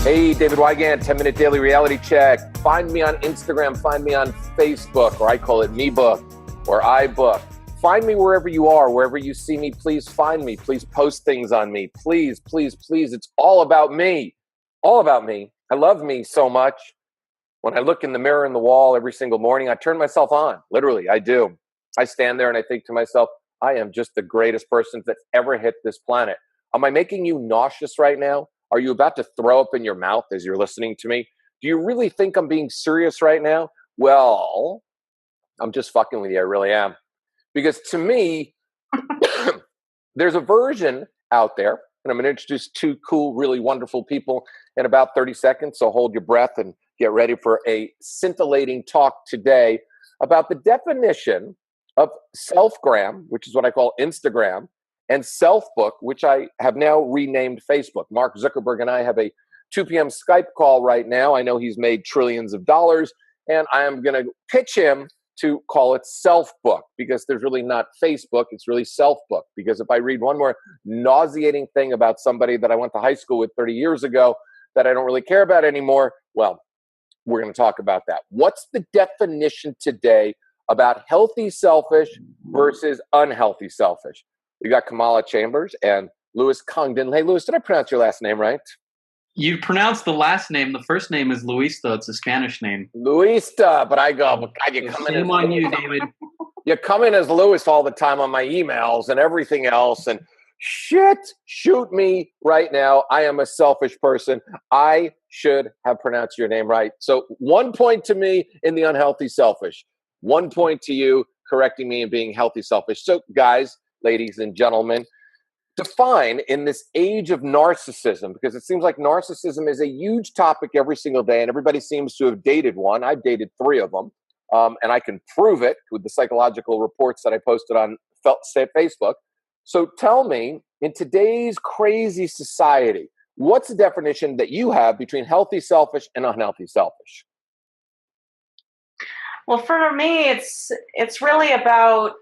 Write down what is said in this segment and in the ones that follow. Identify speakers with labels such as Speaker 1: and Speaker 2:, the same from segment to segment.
Speaker 1: Hey, David Wygant, 10-minute daily reality check. Find me on Instagram, find me on Facebook, or I call it MeBook or iBook. Find me wherever you are, wherever you see me, please find me. Please post things on me. Please, please, please. It's all about me. All about me. I love me so much. When I look in the mirror in the wall every single morning, I turn myself on. Literally, I do. I stand there and I think to myself, I am just the greatest person that's ever hit this planet. Am I making you nauseous right now? Are you about to throw up in your mouth as you're listening to me? Do you really think I'm being serious right now? Well, I'm just fucking with you. I really am. Because to me, there's a version out there, and I'm going to introduce two cool, really wonderful people in about 30 seconds. So hold your breath and get ready for a scintillating talk today about the definition of selfgram, which is what I call Instagram, and Selfbook, which I have now renamed Facebook. Mark Zuckerberg and I have a 2 p.m. Skype call right now. I know he's made trillions of dollars, and I am going to pitch him to call it Selfbook, because there's really not Facebook, it's really Selfbook. Because if I read one more nauseating thing about somebody that I went to high school with 30 years ago that I don't really care about anymore, well, we're going to talk about that. What's the definition today about healthy selfish versus unhealthy selfish? We got Kamala Chambers and Louis Congdon. Hey, Louis, did I pronounce your last name right?
Speaker 2: You pronounced the last name. The first name is Luista. It's a Spanish name.
Speaker 1: Luista, but I go, God, you come in as
Speaker 2: on you, David.
Speaker 1: You come in as Louis all the time on my emails and everything else, and shit, shoot me right now. I am a selfish person. I should have pronounced your name right. So 1 point to me in the unhealthy selfish. 1 point to you correcting me and being healthy selfish. So guys, ladies and gentlemen, define in this age of narcissism, because it seems like narcissism is a huge topic every single day, and everybody seems to have dated one. I've dated 3 of them, and I can prove it with the psychological reports that I posted on Facebook. So tell me, in today's crazy society, what's the definition that you have between healthy selfish and unhealthy selfish?
Speaker 3: Well, for me, it's really about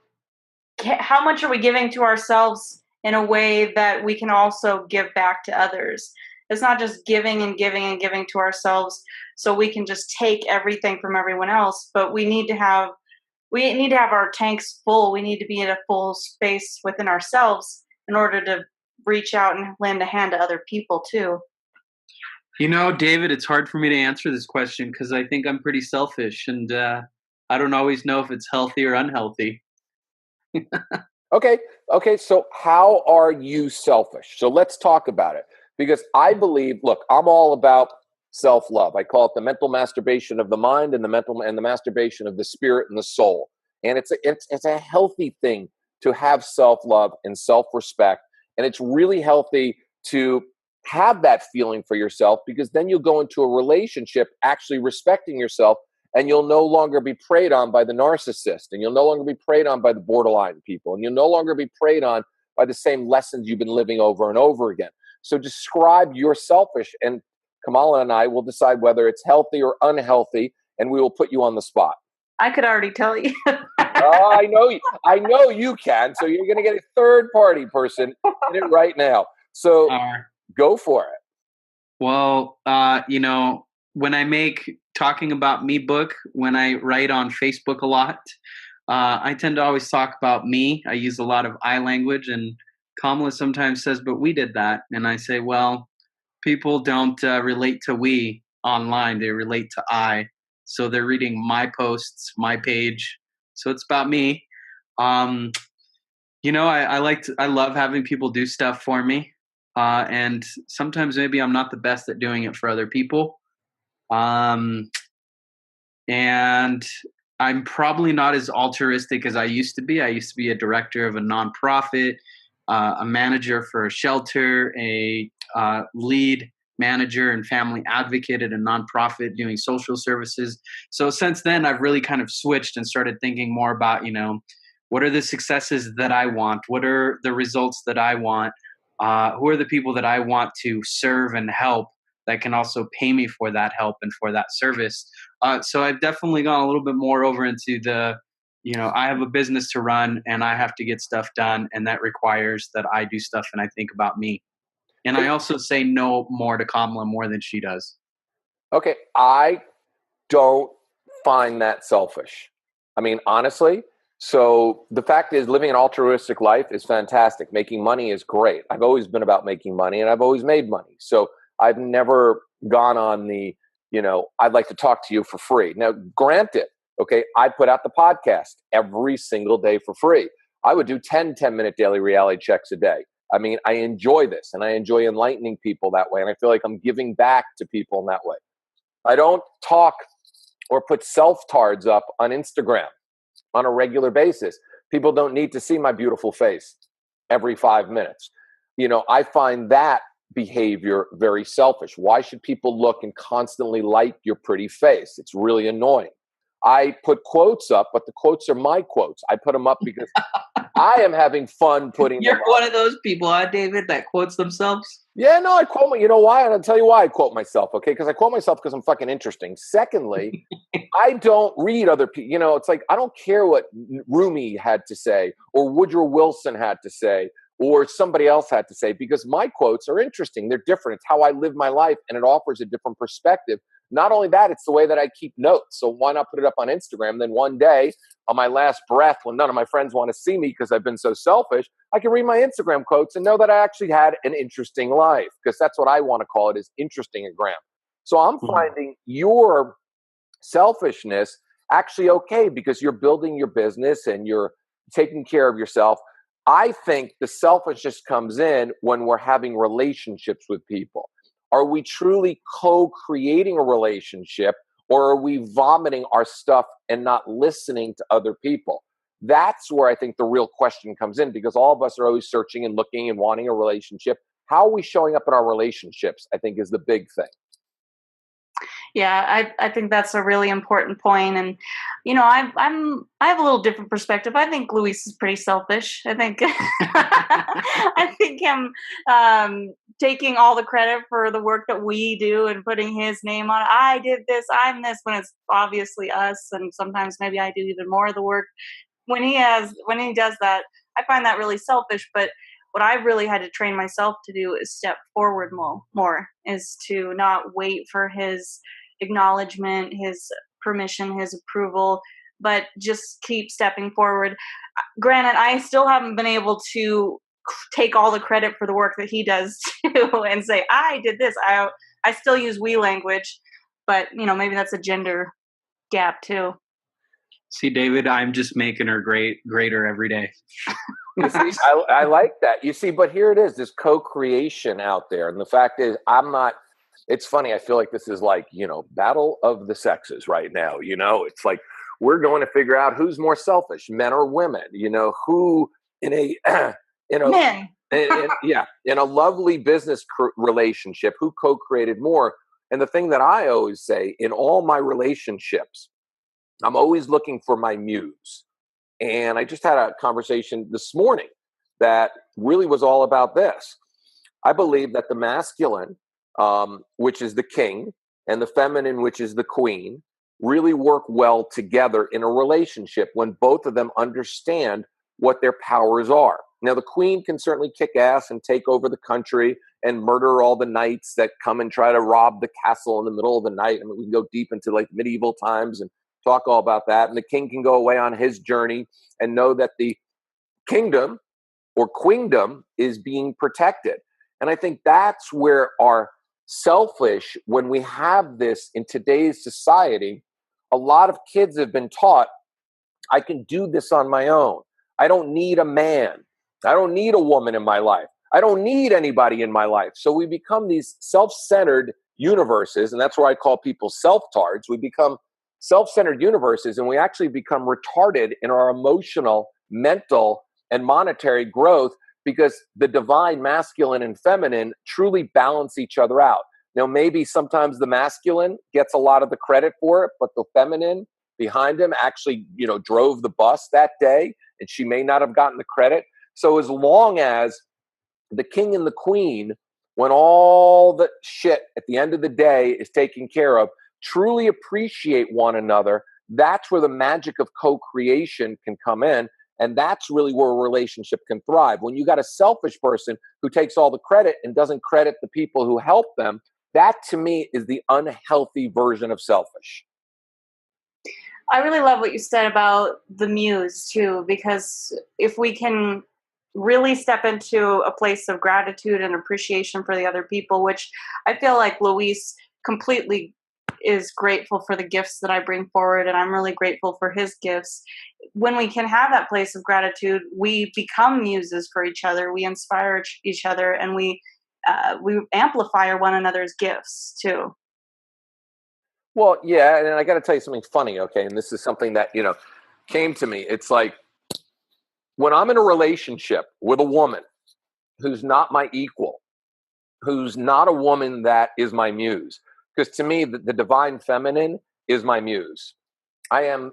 Speaker 3: how much are we giving to ourselves in a way that we can also give back to others. It's not just giving and giving and giving to ourselves so we can just take everything from everyone else, but we need to have our tanks full. We need to be in a full space within ourselves in order to reach out and lend a hand to other people too.
Speaker 2: You know, David, it's hard for me to answer this question because I think I'm pretty selfish, and I don't always know if it's healthy or unhealthy.
Speaker 1: Okay. So how are you selfish? So let's talk about it, because I believe, look, I'm all about self-love. I call it the mental masturbation of the mind and the masturbation of the spirit and the soul. And it's a healthy thing to have self-love and self-respect. And it's really healthy to have that feeling for yourself, because then you'll go into a relationship actually respecting yourself, and you'll no longer be preyed on by the narcissist, and you'll no longer be preyed on by the borderline people, and you'll no longer be preyed on by the same lessons you've been living over and over again. So describe your selfish, and Kamala and I will decide whether it's healthy or unhealthy, and we will put you on the spot.
Speaker 3: I could already tell you.
Speaker 1: Oh, I know you can. So you're going to get a third-party person in it right now. So go for it.
Speaker 2: Well, when I make talking about me book, when I write on Facebook a lot, I tend to always talk about me. I use a lot of I language, and Kamala sometimes says, but we did that. And I say, well, people don't relate to we online. They relate to I. So they're reading my posts, my page. So it's about me. I love having people do stuff for me. And sometimes maybe I'm not the best at doing it for other people. And I'm probably not as altruistic as I used to be. I used to be a director of a nonprofit, a manager for a shelter, a lead manager and family advocate at a nonprofit doing social services. So since then, I've really kind of switched and started thinking more about, what are the successes that I want? What are the results that I want? Who are the people that I want to serve and help that can also pay me for that help and for that service? So I've definitely gone a little bit more over into the, I have a business to run and I have to get stuff done, and that requires that I do stuff and I think about me. And I also say no more to Kamala more than she does.
Speaker 1: Okay, I don't find that selfish. I mean, honestly. So the fact is, living an altruistic life is fantastic. Making money is great. I've always been about making money, and I've always made money. So I've never gone on the, I'd like to talk to you for free. Now, granted, okay, I put out the podcast every single day for free. I would do 10-minute daily reality checks a day. I mean, I enjoy this, and I enjoy enlightening people that way, and I feel like I'm giving back to people in that way. I don't talk or put self-tards up on Instagram on a regular basis. People don't need to see my beautiful face every 5 minutes. I find that behavior very selfish. Why should people look and constantly like your pretty face? It's really annoying. I put quotes up, but the quotes are my quotes. I put them up because I am having fun putting
Speaker 2: You're
Speaker 1: them
Speaker 2: one
Speaker 1: up.
Speaker 2: of those people, huh, David, that quotes themselves?
Speaker 1: Yeah, no, I quote you know why? And I'll tell you why I quote myself, okay? Because I quote myself because I'm fucking interesting. Secondly, I don't read other people. It's like I don't care what Rumi had to say or Woodrow Wilson had to say or somebody else had to say, because my quotes are interesting. They're different. It's how I live my life, and it offers a different perspective. Not only that, it's the way that I keep notes. So why not put it up on Instagram? Then one day, on my last breath, when none of my friends want to see me because I've been so selfish, I can read my Instagram quotes and know that I actually had an interesting life, because that's what I want to call it, is interesting-agram. So I'm finding your selfishness actually okay, because you're building your business and you're taking care of yourself. I think the selfishness comes in when we're having relationships with people. Are we truly co-creating a relationship, or are we vomiting our stuff and not listening to other people? That's where I think the real question comes in, because all of us are always searching and looking and wanting a relationship. How are we showing up in our relationships, I think, is the big thing.
Speaker 3: Yeah, I think that's a really important point, and I have a little different perspective. I think Luis is pretty selfish. I think I think him taking all the credit for the work that we do and putting his name on it. I did this, I'm this, when it's obviously us, and sometimes maybe I do even more of the work. When he does that, I find that really selfish. But what I've really had to train myself to do is step forward more, is to not wait for his acknowledgement, his permission, his approval, but just keep stepping forward. Granted, I still haven't been able to take all the credit for the work that he does too and say, I did this. I still use we language, but maybe that's a gender gap too.
Speaker 2: See, David, I'm just making her greater every day.
Speaker 1: You see, I like that. You see, but here it is, this co-creation out there. And the fact is, it's funny. I feel like this is like, battle of the sexes right now. It's like, we're going to figure out who's more selfish, men or women, who in a,
Speaker 3: Men.
Speaker 1: in a lovely business relationship, who co-created more. And the thing that I always say in all my relationships, I'm always looking for my muse. And I just had a conversation this morning that really was all about this. I believe that the masculine, which is the king, and the feminine, which is the queen, really work well together in a relationship when both of them understand what their powers are. Now, the queen can certainly kick ass and take over the country and murder all the knights that come and try to rob the castle in the middle of the night. I mean, we can go deep into like medieval times and talk all about that. And the king can go away on his journey and know that the kingdom or queendom is being protected. And I think that's where our selfish, when we have this in today's society, a lot of kids have been taught, I can do this on my own. I don't need a man. I don't need a woman in my life. I don't need anybody in my life. So we become these self-centered universes, and that's where I call people self-tards. We become self-centered universes, and we actually become retarded in our emotional, mental, and monetary growth, because the divine masculine and feminine truly balance each other out. Now, maybe sometimes the masculine gets a lot of the credit for it, but the feminine behind him actually, drove the bus that day, and she may not have gotten the credit. So as long as the king and the queen, when all the shit at the end of the day is taken care of, truly appreciate one another, that's where the magic of co-creation can come in. And that's really where a relationship can thrive. When you got a selfish person who takes all the credit and doesn't credit the people who help them, that to me is the unhealthy version of selfish.
Speaker 3: I really love what you said about the muse too, because if we can really step into a place of gratitude and appreciation for the other people, which I feel like Luis completely is grateful for the gifts that I bring forward, and I'm really grateful for his gifts. When we can have that place of gratitude, we become muses for each other. We inspire each other, and we amplify one another's gifts too.
Speaker 1: Well, yeah, and I got to tell you something funny, okay? And this is something that, came to me. It's like when I'm in a relationship with a woman who's not my equal, who's not a woman that is my muse, because to me, the divine feminine is my muse. I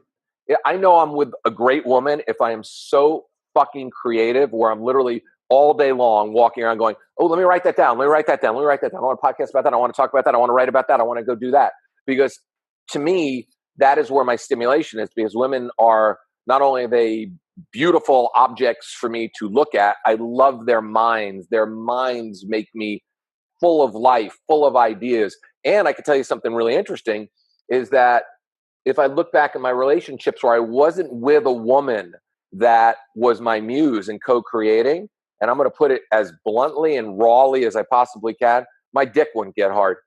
Speaker 1: know I'm with a great woman if I am so fucking creative where I'm literally all day long walking around going, oh, let me write that down. Let me write that down. Let me write that down. I want to podcast about that. I want to talk about that. I want to write about that. I want to go do that. Because to me, that is where my stimulation is, because women are not only are they beautiful objects for me to look at, I love their minds. Their minds make me full of life, full of ideas. And I can tell you something really interesting is that if I look back at my relationships where I wasn't with a woman that was my muse and co-creating, and I'm going to put it as bluntly and rawly as I possibly can, my dick wouldn't get hard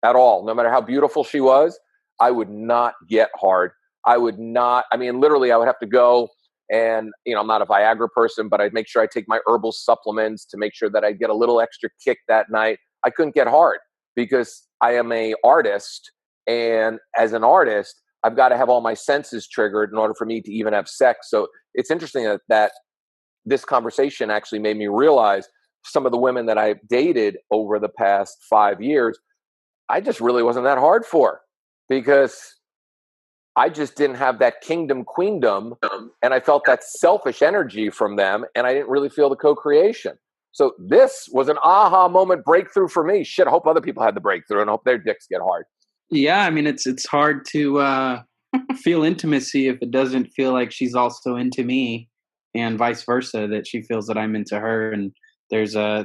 Speaker 1: at all. No matter how beautiful she was, I would not get hard. I would not, literally I would have to go and, I'm not a Viagra person, but I'd make sure I take my herbal supplements to make sure that I get a little extra kick that night. I couldn't get hard because I am an artist. And as an artist, I've got to have all my senses triggered in order for me to even have sex. So it's interesting that this conversation actually made me realize some of the women that I've dated over the past 5 years, I just really wasn't that hard for, because I just didn't have that kingdom queendom, and I felt that selfish energy from them, and I didn't really feel the co-creation. So this was an aha moment breakthrough for me. Shit, I hope other people had the breakthrough and I hope their dicks get hard.
Speaker 2: Yeah, it's hard to feel intimacy if it doesn't feel like she's also into me, and vice versa, that she feels that I'm into her. And there's some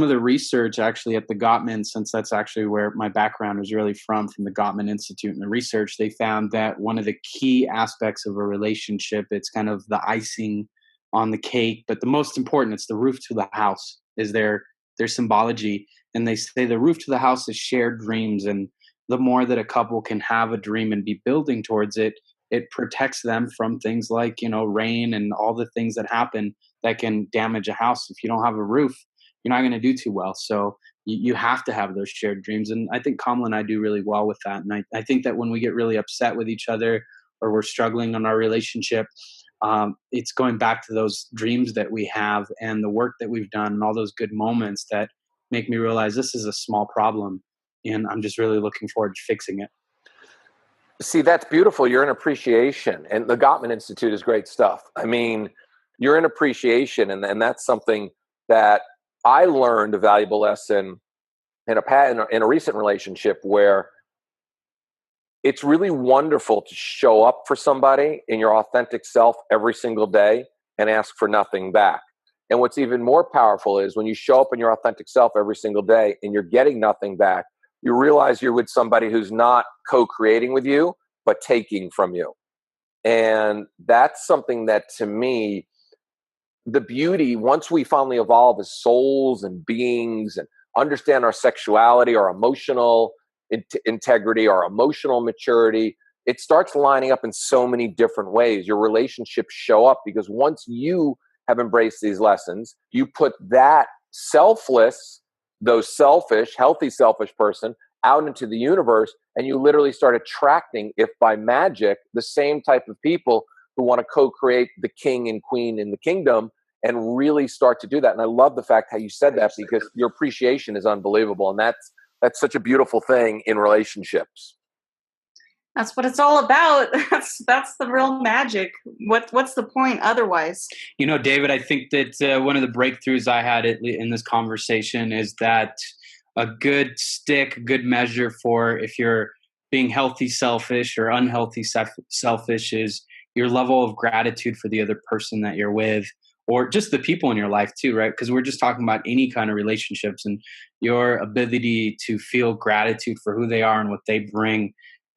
Speaker 2: of the research actually at the Gottman, since that's actually where my background is really from the Gottman Institute and the research, they found that one of the key aspects of a relationship, it's kind of the icing on the cake, but the most important, it's the roof to the house, is their symbology. And they say the roof to the house is shared dreams. And the more that a couple can have a dream and be building towards it, it protects them from things like, rain and all the things that happen that can damage a house. If you don't have a roof, you're not going to do too well. So you have to have those shared dreams. And I think Kamala and I do really well with that. And I think that when we get really upset with each other or we're struggling on our relationship, it's going back to those dreams that we have and the work that we've done and all those good moments that make me realize this is a small problem. And I'm just really looking forward to fixing it.
Speaker 1: See, that's beautiful. You're in appreciation. And the Gottman Institute is great stuff. You're in appreciation. And that's something that I learned a valuable lesson in a recent relationship, where it's really wonderful to show up for somebody in your authentic self every single day and ask for nothing back. And what's even more powerful is when you show up in your authentic self every single day and you're getting nothing back, you realize you're with somebody who's not co-creating with you, but taking from you. And that's something that, to me, the beauty, once we finally evolve as souls and beings and understand our sexuality, our emotional integrity, our emotional maturity, it starts lining up in so many different ways. Your relationships show up because once you have embraced these lessons, you put that selfless, though selfish, healthy selfish person out into the universe, and you literally start attracting, if by magic, the same type of people who want to co-create the king and queen in the kingdom and really start to do that. And I love the fact how you said that, because your appreciation is unbelievable. And that's such a beautiful thing in relationships.
Speaker 3: That's what it's all about. That's the real magic. What's the point otherwise?
Speaker 2: David, I think that one of the breakthroughs I had in this conversation is that a good measure for if you're being healthy selfish or unhealthy selfish is your level of gratitude for the other person that you're with, or just the people in your life too, right? Because we're just talking about any kind of relationships, and your ability to feel gratitude for who they are and what they bring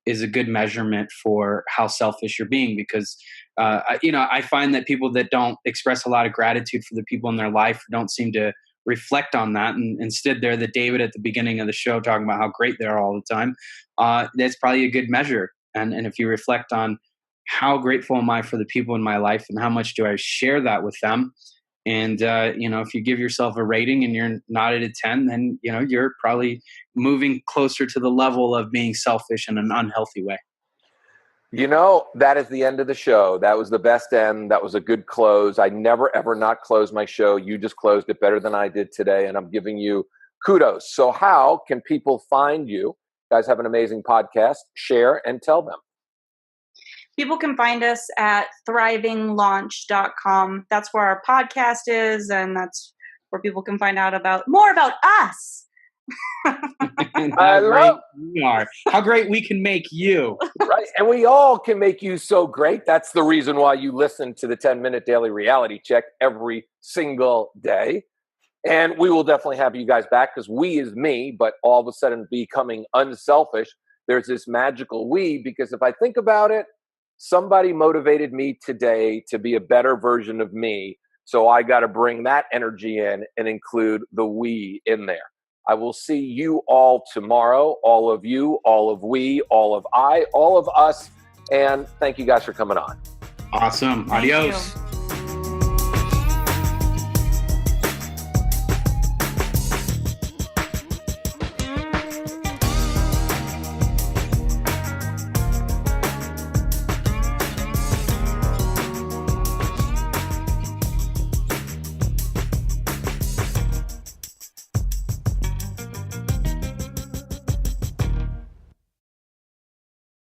Speaker 2: is a good measurement for how selfish you're being. Because I find that people that don't express a lot of gratitude for the people in their life don't seem to reflect on that, and instead they're the David at the beginning of the show talking about how great they are all the time. That's probably a good measure. And if you reflect on how grateful am I for the people in my life and how much do I share that with them, and if you give yourself a rating and you're not at a 10, then you're probably moving closer to the level of being selfish in an unhealthy way.
Speaker 1: That is the end of the show. That was the best end. That was a good close. I never, ever not close my show. You just closed it better than I did today, and I'm giving you kudos. So how can people find you? You guys have an amazing podcast. Share and tell them.
Speaker 3: People can find us at thrivinglaunch.com. That's where our podcast is, and that's where people can find out more about us.
Speaker 2: And how great we are. How great we can make you.
Speaker 1: Right. And we all can make you so great. That's the reason why you listen to the 10-minute daily reality check every single day. And we will definitely have you guys back, because we is me, but all of a sudden becoming unselfish. There's this magical we, because if I think about it, somebody motivated me today to be a better version of me. So I got to bring that energy in and include the we in there. I will see you all tomorrow. All of you, all of we, all of I, all of us. And thank you guys for coming on.
Speaker 2: Awesome. Adios.